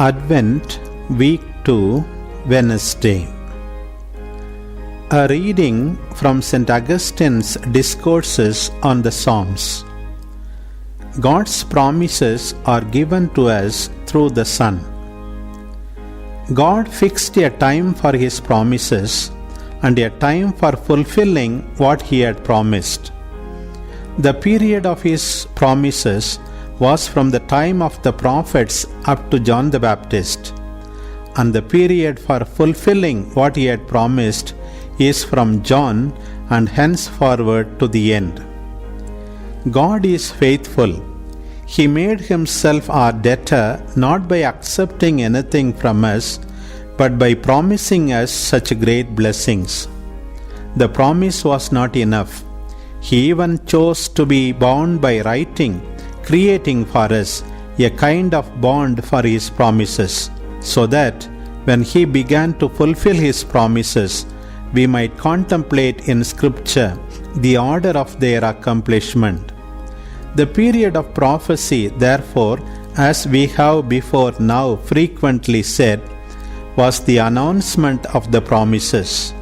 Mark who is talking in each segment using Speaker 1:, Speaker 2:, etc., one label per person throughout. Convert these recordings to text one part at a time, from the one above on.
Speaker 1: Advent, Week 2, Wednesday. A reading from St. Augustine's Discourses on the Psalms. God's promises are given to us through the Son. God fixed a time for His promises and a time for fulfilling what He had promised. The period of His promises was from the time of the prophets up to John the Baptist, and the period for fulfilling what He had promised is from John and henceforward to the end. God is faithful. He made Himself our debtor not by accepting anything from us, but by promising us such great blessings. The promise was not enough. He even chose to be bound by writing, creating for us a kind of bond for His promises, so that when He began to fulfill His promises, we might contemplate in Scripture the order of their accomplishment. The period of prophecy, therefore, as we have before now frequently said, was the announcement of the promises.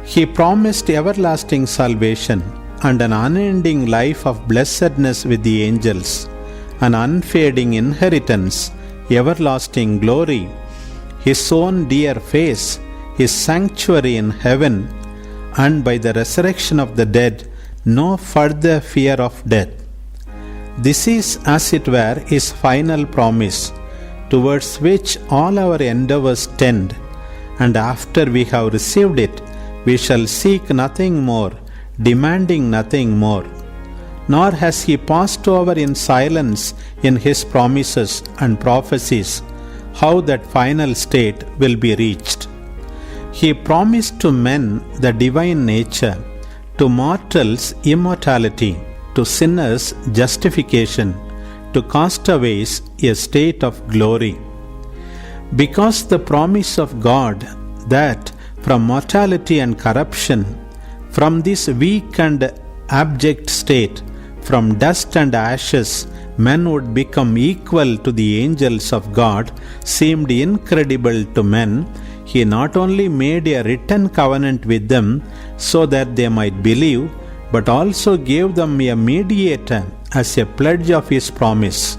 Speaker 1: He promised everlasting salvation and an unending life of blessedness with the angels, an unfading inheritance, everlasting glory, His own dear face, His sanctuary in heaven, and by the resurrection of the dead, no further fear of death. This is, as it were, His final promise, towards which all our endeavors tend, and after we have received it, we shall seek nothing more, demanding nothing more. Nor has He passed over in silence in His promises and prophecies how that final state will be reached. He promised to men the divine nature, to mortals immortality, to sinners justification, to castaways a state of glory. Because the promise of God that from mortality and corruption, from this weak and abject state, from dust and ashes, men would become equal to the angels of God, seemed incredible to men, He not only made a written covenant with them so that they might believe, but also gave them a mediator as a pledge of His promise.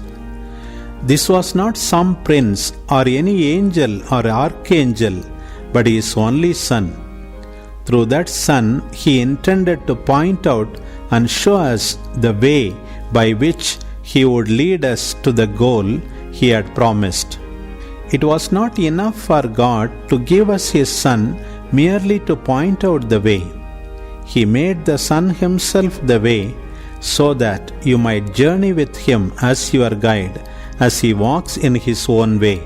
Speaker 1: This was not some prince or any angel or archangel, but His only Son. Through that Son, He intended to point out and show us the way by which He would lead us to the goal He had promised. It was not enough for God to give us His Son merely to point out the way. He made the Son Himself the way, so that you might journey with Him as your guide, as He walks in His own way.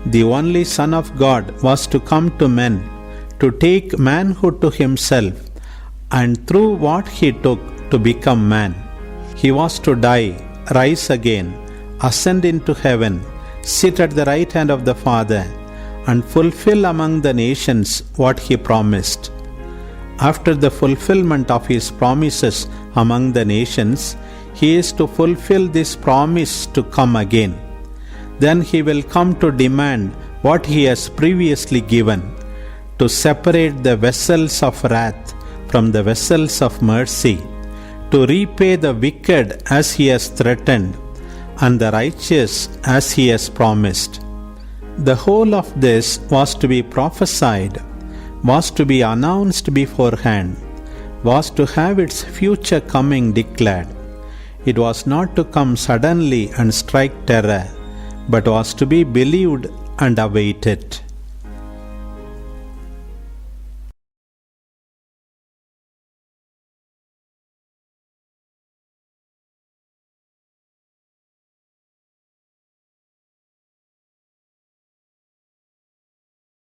Speaker 1: The only Son of God was to come to men, to take manhood to Himself, and through what He took to become man. He was to die, rise again, ascend into heaven, sit at the right hand of the Father, and fulfill among the nations what He promised. After the fulfillment of His promises among the nations, He is to fulfill this promise to come again. Then He will come to demand what He has previously given, to separate the vessels of wrath from the vessels of mercy, to repay the wicked as He has threatened, and the righteous as He has promised. The whole of this was to be prophesied, was to be announced beforehand, was to have its future coming declared. It was not to come suddenly and strike terror, but was to be believed and awaited.